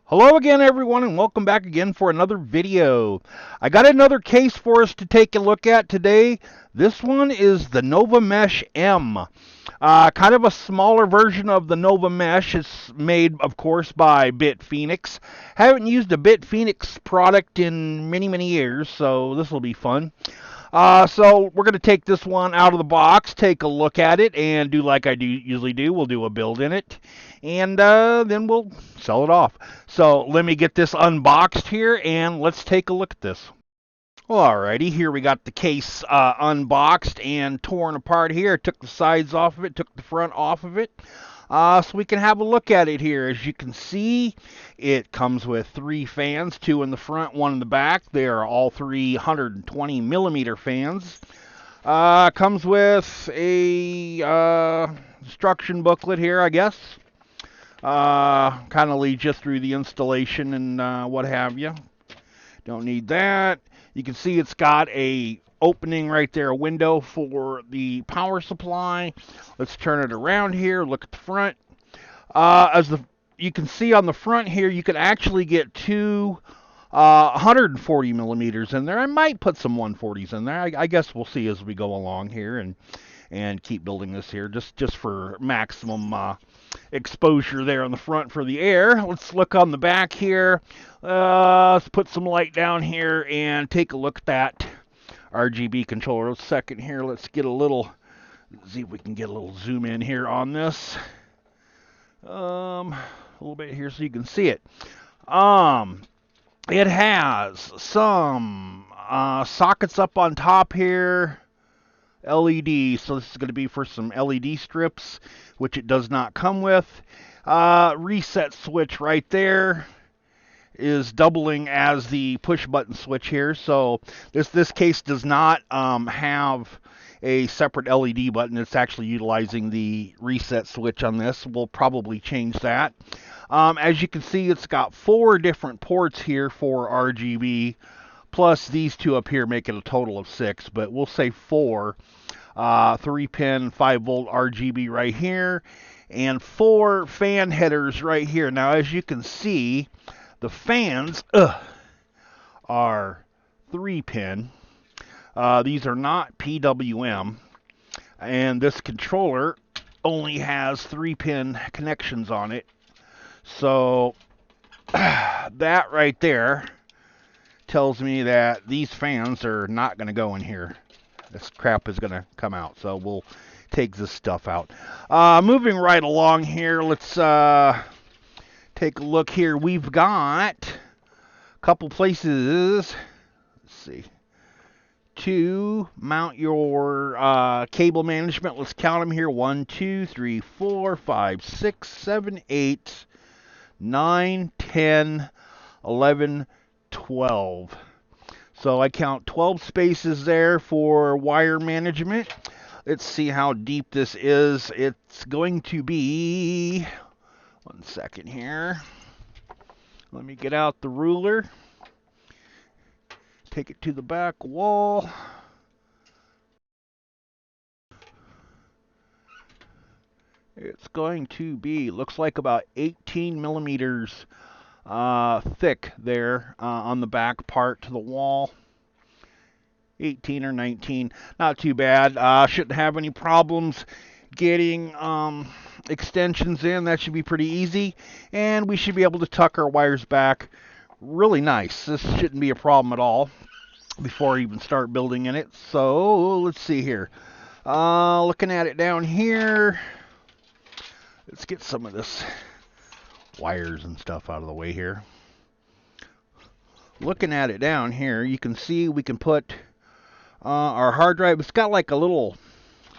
Hello again, everyone, and welcome back again for another video. I got another case for us to take a look at today. This one is the Nova Mesh M. Kind of a smaller version of the Nova Mesh. It's made, of course, by BitFenix. Haven't used a BitFenix product in many years, so this will be fun. So we're going to take this one out of the box, take a look at it, and do like I usually do. We'll do a build in it, and then we'll sell it off. So let me get this unboxed here, and let's take a look at this. Alrighty, here we got the case unboxed and torn apart here. Took the sides off of it, took the front off of it. So we can have a look at it here. As you can see, it comes with 3 fans, 2 in the front, 1 in the back. They are all 320 millimeter fans. Comes with a instruction booklet here, I guess. Kind of leads you through the installation and what have you. Don't need that. You can see it's got a opening right there, a window for the power supply. Let's turn it around here, look at the front. You can see on the front here, you can actually get 2 140 millimeters in there. I might put some 140s in there. I guess we'll see as we go along here and keep building this here, just for maximum exposure there on the front for the air. Let's look on the back here. Let's put some light down here and take a look at that RGB controller. A second here. Let's get a little, see if we can get a little zoom in here on this. A little bit here so you can see it. It has some sockets up on top here. LED, so this is going to be for some LED strips, which it does not come with. Reset switch right there is doubling as the push button switch here. So this case does not have a separate LED button. It's actually utilizing the reset switch on this. We'll probably change that. As you can see, it's got 4 different ports here for RGB, plus these 2 up here make it a total of 6, but we'll say 4. 3-pin 5-volt RGB right here, and 4 fan headers right here. Now, as you can see, the fans are 3-pin. These are not PWM, and this controller only has 3-pin connections on it. So that right there tells me that these fans are not going to go in here. This crap is going to come out, so we'll take this stuff out. Moving right along here, let's take a look here. We've got a couple places, let's see, to mount your cable management. Let's count them here. 1, 2, 3, 4, 5, 6, 7, 8, 9, 10, 11, 12. So I count 12 spaces there for wire management. Let's see how deep this is. It's going to be, 1 second here. Let me get out the ruler. Take it to the back wall. It's going to be, looks like about 18 millimeters thick there on the back part to the wall. 18 or 19, not too bad. Shouldn't have any problems getting extensions in. That should be pretty easy, and we should be able to tuck our wires back really nice. This shouldn't be a problem at all before I even start building in it. So let's see here. Looking at it down here, let's get some of this wires and stuff out of the way here. Looking at it down here, you can see we can put our hard drive. It's got like a little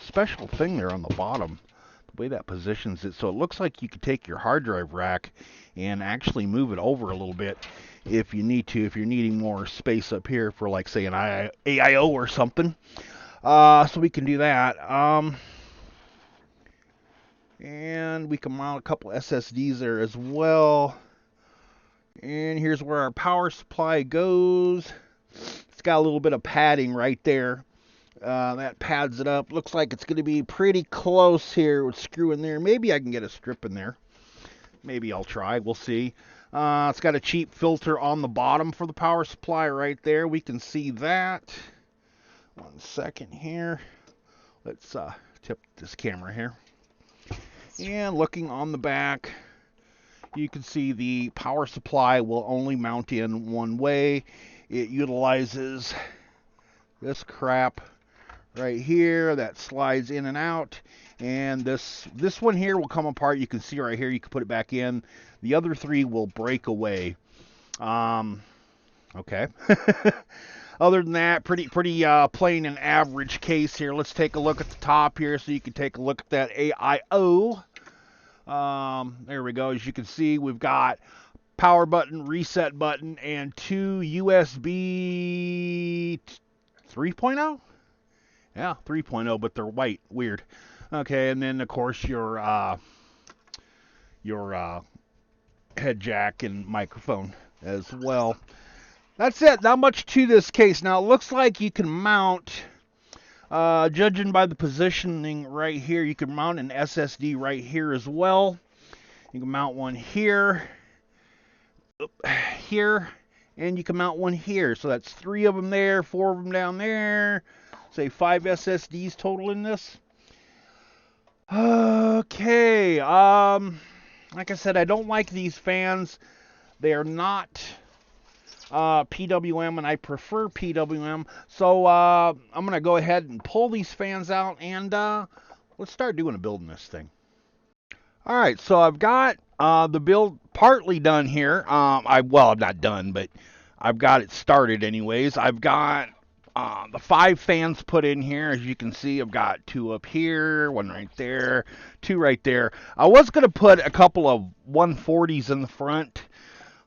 special thing there on the bottom, the way that positions it, so it looks like you could take your hard drive rack and actually move it over a little bit if you need to, if you're needing more space up here for, like, say, an AIO or something. So we can do that. And we can mount a couple SSDs there as well. And here's where our power supply goes. It's got a little bit of padding right there. That pads it up. Looks like it's going to be pretty close here with screw in there. Maybe I can get a strip in there. Maybe I'll try. We'll see. It's got a cheap filter on the bottom for the power supply right there. We can see that. 1 second here. Let's tip this camera here. And looking on the back, you can see the power supply will only mount in one way. It utilizes this crap right here that slides in and out, and this one here will come apart. You can see right here, you can put it back in. The other three will break away. Okay. Other than that, pretty plain and average case here. Let's take a look at the top here so you can take a look at that AIO. There we go. As you can see, we've got power button, reset button, and 2 USB 3.0? Yeah, 3.0, but they're white. Weird. Okay, and then, of course, your head jack and microphone as well. That's it. Not much to this case. Now, it looks like you can mount, judging by the positioning right here, you can mount an SSD right here as well. You can mount one here, here, and you can mount one here. So that's 3 of them there, 4 of them down there. Say 5 SSDs total in this. Okay. Like I said, I don't like these fans. They are not PWM, and I prefer PWM. So I'm going to go ahead and pull these fans out, and let's start doing a build in this thing. All right, so I've got the build partly done here. Well, I'm not done, but I've got it started anyways. I've got the 5 fans put in here. As you can see, I've got 2 up here, 1 right there, 2 right there. I was going to put a couple of 140s in the front,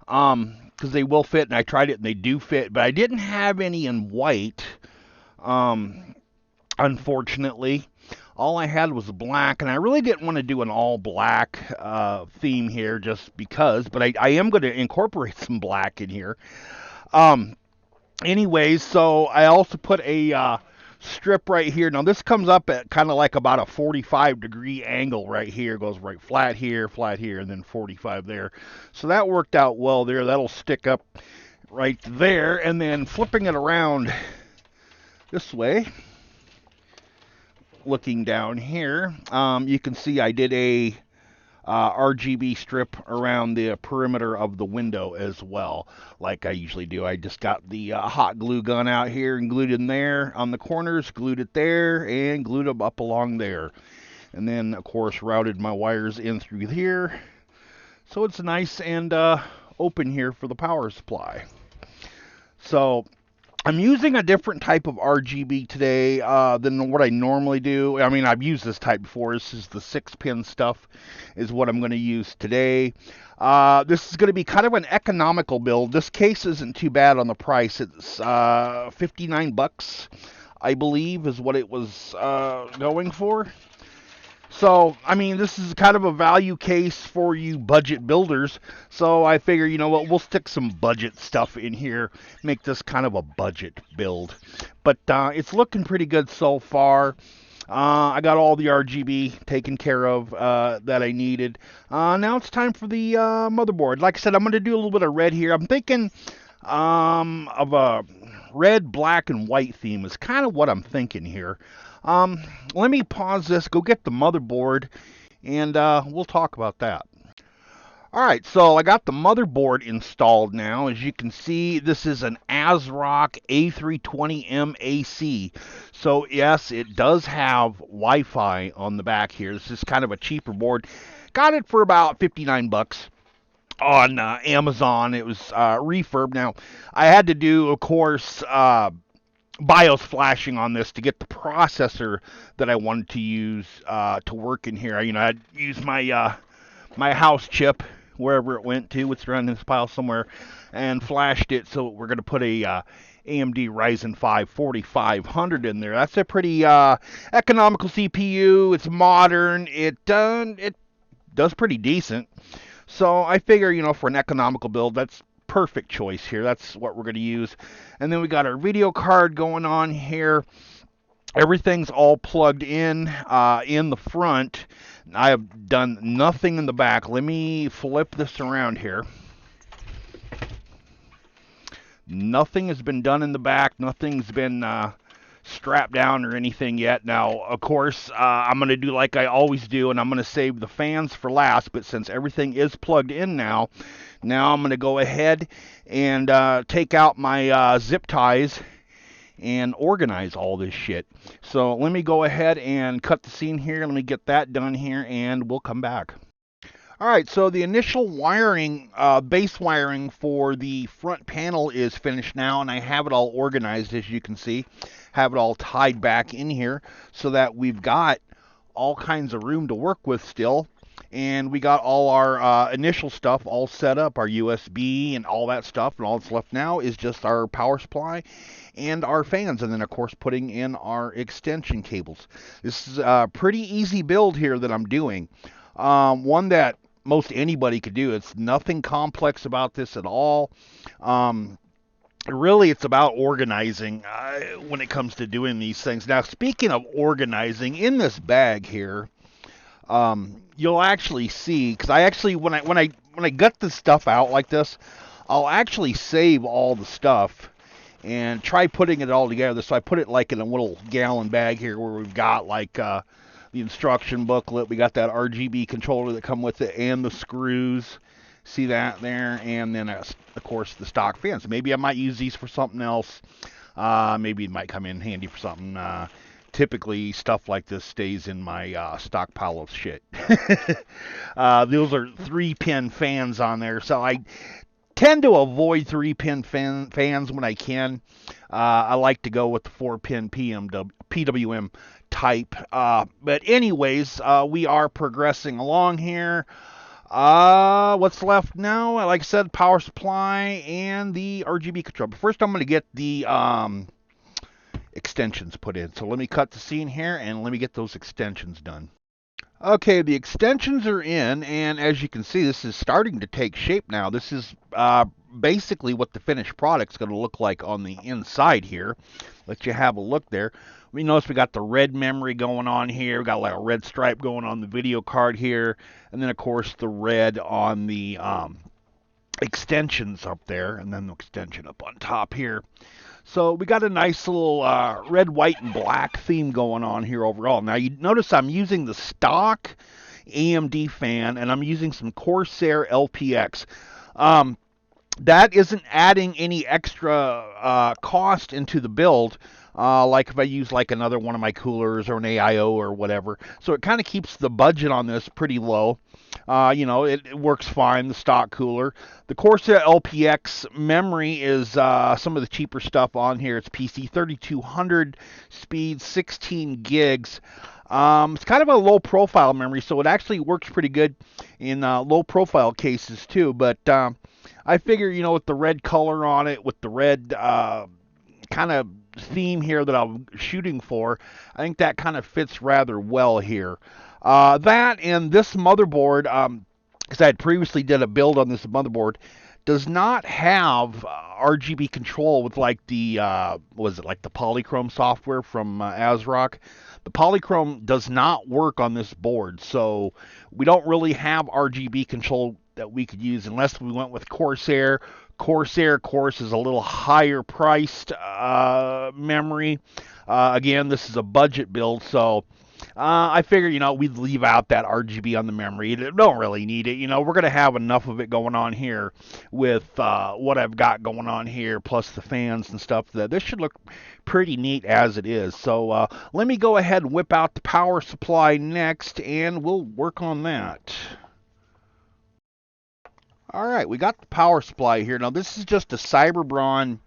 because they will fit, and I tried it and they do fit, but I didn't have any in white, unfortunately. All I had was black, and I really didn't want to do an all black theme here just because, but I am going to incorporate some black in here. Anyways, so I also put a strip right here. Now this comes up at kind of like about a 45-degree angle right here. It goes right flat here, and then 45 there. So that worked out well there. That'll stick up right there, and then flipping it around this way, looking down here, you can see I did a Rgb strip around the perimeter of the window as well, like I usually do. I just got the hot glue gun out here and glued it in there on the corners, glued it there, and glued them up along there. And then, of course, routed my wires in through here. So it's nice and open here for the power supply. So I'm using a different type of RGB today than what I normally do. I mean, I've used this type before. This is the 6-pin stuff is what I'm going to use today. This is going to be kind of an economical build. This case isn't too bad on the price. It's 59 bucks, I believe, is what it was going for. So, I mean, this is kind of a value case for you budget builders. So I figure, you know what, we'll stick some budget stuff in here, make this kind of a budget build. But it's looking pretty good so far. I got all the RGB taken care of that I needed. Now it's time for the motherboard. Like I said, I'm going to do a little bit of red here. I'm thinking of a red, black, and white theme is kind of what I'm thinking here. Let me pause this, go get the motherboard, and we'll talk about that. Alright, so I got the motherboard installed now. As you can see, this is an ASRock A320M AC. So yes, it does have Wi-Fi on the back here. This is kind of a cheaper board. Got it for about 59 bucks. On Amazon. It was refurb. Now, I had to do, of course, BIOS flashing on this to get the processor that I wanted to use to work in here. You know, I'd use my my house chip wherever it went to. It's around this pile somewhere, and flashed it. So we're going to put a AMD Ryzen 5 4500 in there. That's a pretty economical CPU. It's modern. It does pretty decent. So I figure, you know, for an economical build, that's perfect choice here. That's what we're going to use. And then we got our video card going on here. Everything's all plugged in the front. I have done nothing in the back. Let me flip this around here. Nothing has been done in the back. Nothing's been strapped down or anything yet. Now, of course, I'm going to do like I always do, and I'm going to save the fans for last. But since everything is plugged in now I'm going to go ahead and take out my zip ties and organize all this shit. So let me go ahead and cut the scene here. Let me get that done here, and we'll come back. All right, so the initial wiring, base wiring for the front panel is finished now, and I have it all organized, as you can see. Have it all tied back in here so that we've got all kinds of room to work with still. And we got all our initial stuff all set up, our USB and all that stuff, and all that's left now is just our power supply and our fans, and then of course putting in our extension cables. This is a pretty easy build here that I'm doing. One that most anybody could do. It's nothing complex about this at all. Really, it's about organizing when it comes to doing these things. Now, speaking of organizing, in this bag here, you'll actually see, because I actually, when I gut this stuff out like this, I'll actually save all the stuff and try putting it all together. So I put it like in a little gallon bag here, where we've got like the instruction booklet. We got that RGB controller that come with it, and the screws. See that there? And then, of course, the stock fans. Maybe I might use these for something else. Maybe it might come in handy for something. Typically, stuff like this stays in my stockpile of shit. Those are 3-pin fans on there, so I tend to avoid 3-pin fans when I can. I like to go with the 4-pin PWM type. But anyways, we are progressing along here. What's left now? Like I said, power supply and the RGB control. But first, I'm going to get the extensions put in. So let me cut the scene here and let me get those extensions done. Okay, the extensions are in, and as you can see, this is starting to take shape now. This is basically what the finished product's going to look like on the inside here. Let you have a look there. We notice we got the red memory going on here. We got like a red stripe going on the video card here, and then of course the red on the extensions up there, and then the extension up on top here. So we got a nice little red, white, and black theme going on here overall. Now you notice I'm using the stock AMD fan, and I'm using some Corsair LPX. That isn't adding any extra cost into the build, like if I use like another one of my coolers or an AIO or whatever. So it kind of keeps the budget on this pretty low. It works fine, the stock cooler. The Corsair LPX memory is some of the cheaper stuff on here. It's PC 3200 speed, 16 gigs. It's kind of a low profile memory, so it actually works pretty good in low profile cases too. But I figure, with the red color on it, with the red kind of theme here that I'm shooting for, I think that kind of fits rather well here. That and this motherboard, because I had previously did a build on this motherboard, does not have RGB control with like the the Polychrome software from ASRock. The Polychrome does not work on this board, so we don't really have RGB control that we could use unless we went with Corsair. Corsair, of course, is a little higher priced memory. Again, this is a budget build, so I figure, we'd leave out that RGB on the memory. Don't really need it. We're going to have enough of it going on here with what I've got going on here, plus the fans and stuff. That this should look pretty neat as it is. So let me go ahead and whip out the power supply next, and we'll work on that. All right, we got the power supply here. Now, this is just a Cyberbron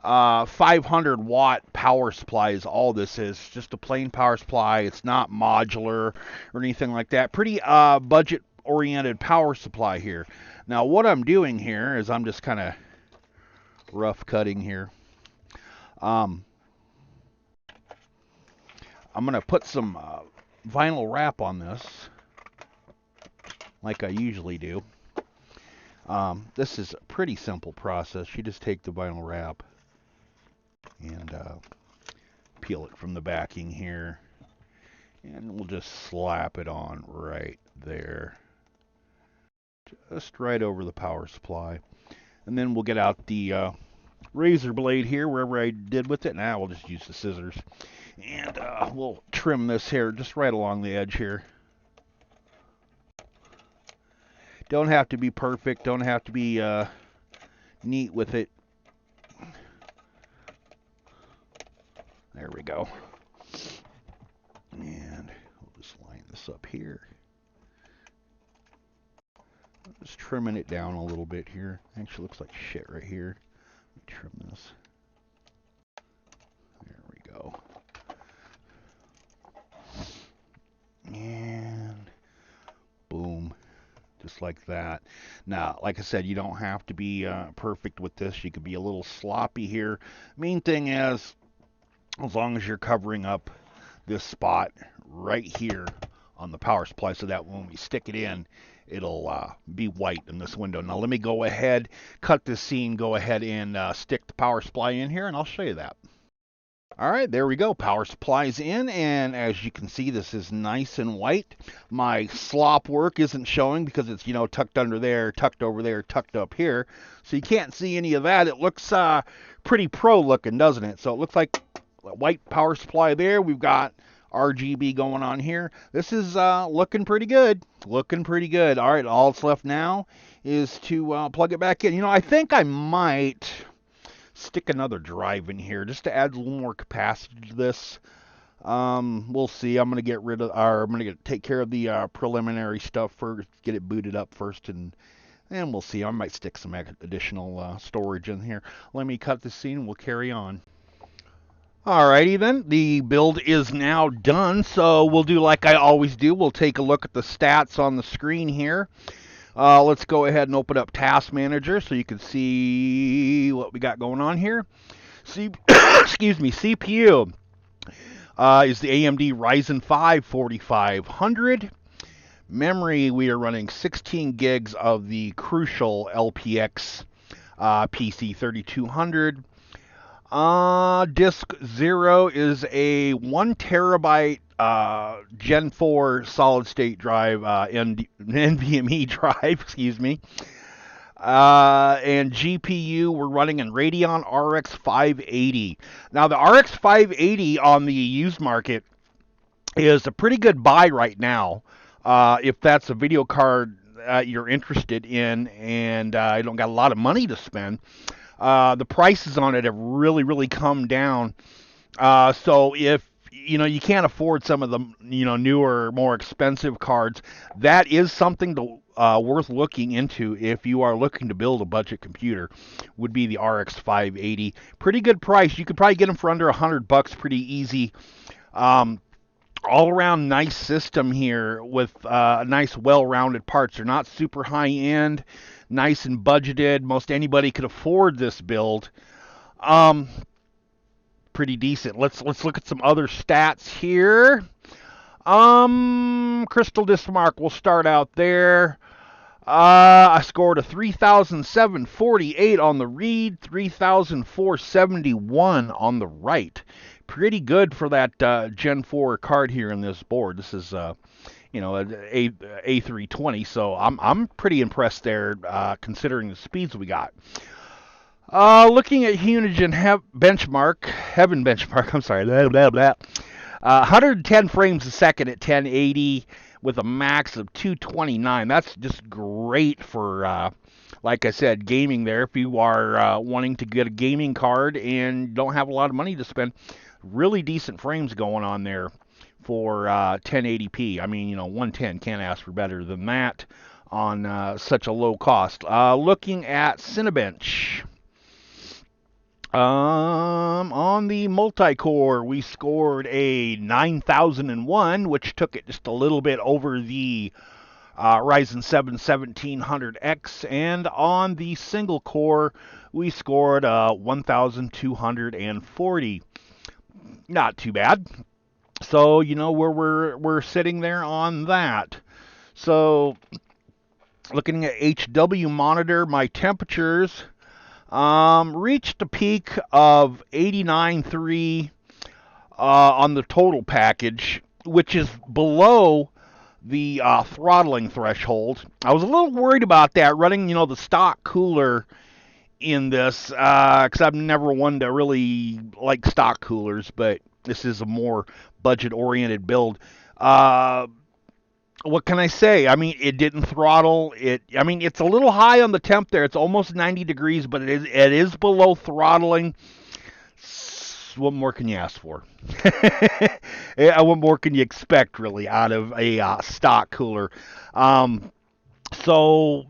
500 watt power supply is all this is. Just a plain power supply. It's not modular or anything like that. Pretty budget oriented power supply here. Now what I'm doing here is I'm just kind of rough cutting here. I'm going to put some vinyl wrap on this like I usually do. This is a pretty simple process. You just take the vinyl wrap and peel it from the backing here, and we'll just slap it on right there, just right over the power supply. And then we'll get out the razor blade here, wherever I did with it. Now we'll just use the scissors. And we'll trim this here just right along the edge here. Don't have to be perfect. Don't have to be neat with it. There we go. And we'll just line this up here. Just trimming it down a little bit here. Actually looks like shit right here. Let me trim this. There we go. And boom. Just like that. Now, like I said, you don't have to be perfect with this. You could be a little sloppy here. Main thing is, as long as you're covering up this spot right here on the power supply so that when we stick it in, it'll be white in this window. Now let me go ahead, cut this scene, go ahead and stick the power supply in here, and I'll show you that. All right, there we go. Power supply's in, and as you can see, this is nice and white. My slop work isn't showing because it's, you know, tucked under there, tucked over there, tucked up here. So you can't see any of that. It looks pretty pro looking, doesn't it? So it looks like a white power supply there. We've got RGB going on here. This is looking pretty good. Looking pretty good. All right, all that's left now is to plug it back in. You know, I think I might stick another drive in here just to add a little more capacity to this. We'll see. I'm gonna get rid of, or I'm gonna take care of the preliminary stuff first, get it booted up first, and we'll see. I might stick some additional storage in here. Let me cut the scene and we'll carry on. Alrighty then, the build is now done, so we'll do like I always do. We'll take a look at the stats on the screen here. Let's go ahead and open up Task Manager so you can see what we got going on here. Excuse me, CPU is the AMD Ryzen 5 4500. Memory, we are running 16 gigs of the Crucial LPX PC 3200. Disk 0 is a 1 terabyte Gen 4 solid state drive, NVMe drive, excuse me. And GPU, we're running in Radeon RX 580. Now, the RX 580 on the used market is a pretty good buy right now, if that's a video card you're interested in and you don't got a lot of money to spend. The prices on it have really come down. So if you can't afford some of the newer, more expensive cards, that is something to, worth looking into if you are looking to build a budget computer. Would be the RX 580. Pretty good price. You could probably get them for under $100, pretty easy. All around nice system here with nice well-rounded parts. They're not super high end. Nice and budgeted. Most anybody could afford this build. Pretty decent. Let's look at some other stats here. Crystal Disk Mark, we'll start out there. I scored a 3,748 on the read, 3,471 on the write. Pretty good for that Gen 4 card here in this board. This is an A320, so I'm pretty impressed there, considering the speeds we got. Looking at Heaven benchmark, I'm sorry, 110 frames a second at 1080 with a max of 229. That's just great for, like I said, gaming there. If you are wanting to get a gaming card and don't have a lot of money to spend, really decent frames going on there for 1080p. I mean, 110, can't ask for better than that on such a low cost. Looking at Cinebench. On the multi-core, we scored a 9001, which took it just a little bit over the Ryzen 7 1700X, and on the single core, we scored 1240. Not too bad. So where we're sitting there on that. So looking at HW monitor, my temperatures reached a peak of 89.3 on the total package, which is below the throttling threshold. I was a little worried about that running, the stock cooler in this because I've never one to really like stock coolers, but this is a more budget-oriented build. Uh, what can I say? I mean, it didn't throttle. I mean, it's a little high on the temp there. It's almost 90 degrees, but it is below throttling. What more can you ask for? Yeah, what more can you expect, really, out of a stock cooler? Um, so,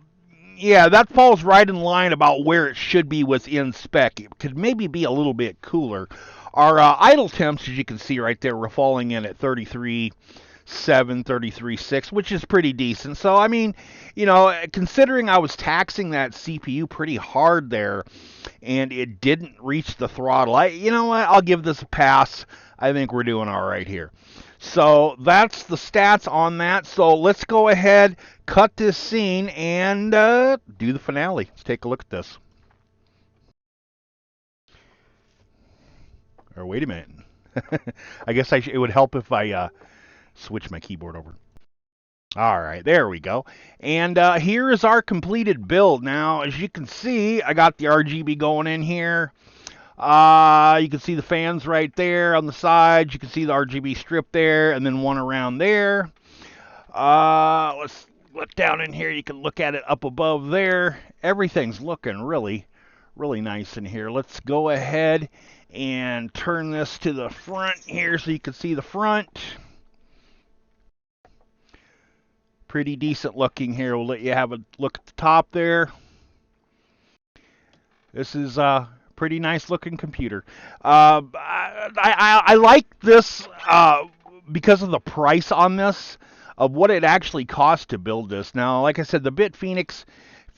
yeah, that falls right in line about where it should be within spec. It could maybe be a little bit cooler. Our idle temps, as you can see right there, we're falling in at 33.7, 33.6, which is pretty decent. So, I mean, considering I was taxing that CPU pretty hard there, and it didn't reach the throttle, you know what? I'll give this a pass. I think we're doing all right here. So that's the stats on that. So let's go ahead, cut this scene, and do the finale. Let's take a look at this. Or wait a minute. I guess it would help if I switch my keyboard over. All right, there we go. And here is our completed build. Now, as you can see, I got the RGB going in here. You can see the fans right there on the sides. You can see the RGB strip there, and then one around there. Let's look down in here. You can look at it up above there. Everything's looking really, really nice in here. Let's go ahead and turn this to the front here so you can see the front. Pretty decent looking here. We'll let you have a look at the top there. This is a pretty nice looking computer. I like this because of the price on this, of what it actually cost to build this. Now, like I said, the BitFenix,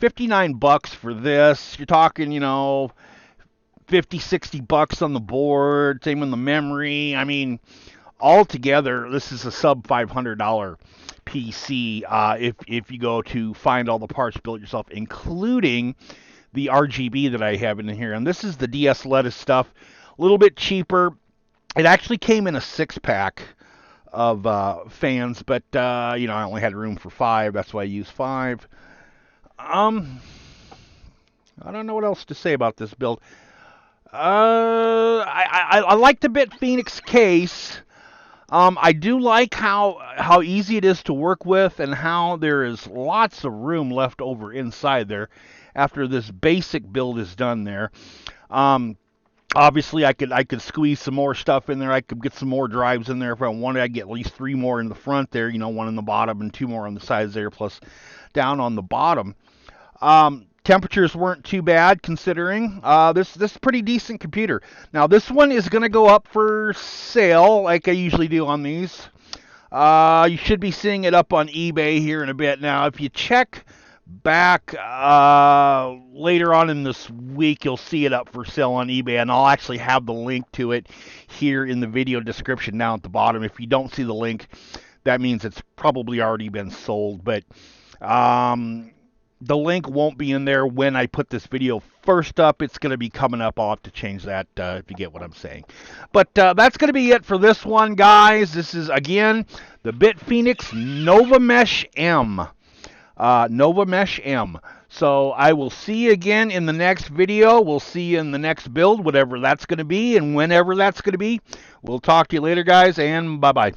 $59 for this. You're talking, 50, $60 on the board. Same with the memory. I mean, altogether, this is a sub $500 PC if you go to find all the parts, build it yourself, including the RGB that I have in here. And this is the DS Lettuce stuff. A little bit cheaper. It actually came in a 6-pack of fans, but I only had room for 5. That's why I used 5. I don't know what else to say about this build. I like the BitFenix case. I do like how easy it is to work with, and how there is lots of room left over inside there after this basic build is done there. Obviously, I could squeeze some more stuff in there. I could get some more drives in there if I wanted. I'd get at least 3 more in the front there, one in the bottom and 2 more on the sides there, plus down on the bottom. Temperatures weren't too bad considering. This is a pretty decent computer. Now, this one is going to go up for sale like I usually do on these. You should be seeing it up on eBay here in a bit. Now, if you check back later on in this week, you'll see it up for sale on eBay, and I'll actually have the link to it here in the video description down at the bottom. If you don't see the link, that means it's probably already been sold, but the link won't be in there when I put this video first up. It's going to be coming up. I'll have to change that if you get what I'm saying. But that's going to be it for this one, guys. This is, again, the BitFenix Nova Mesh M. Nova Mesh M. So I will see you again in the next video. We'll see you in the next build, whatever that's going to be, and whenever that's going to be. We'll talk to you later, guys, and bye-bye.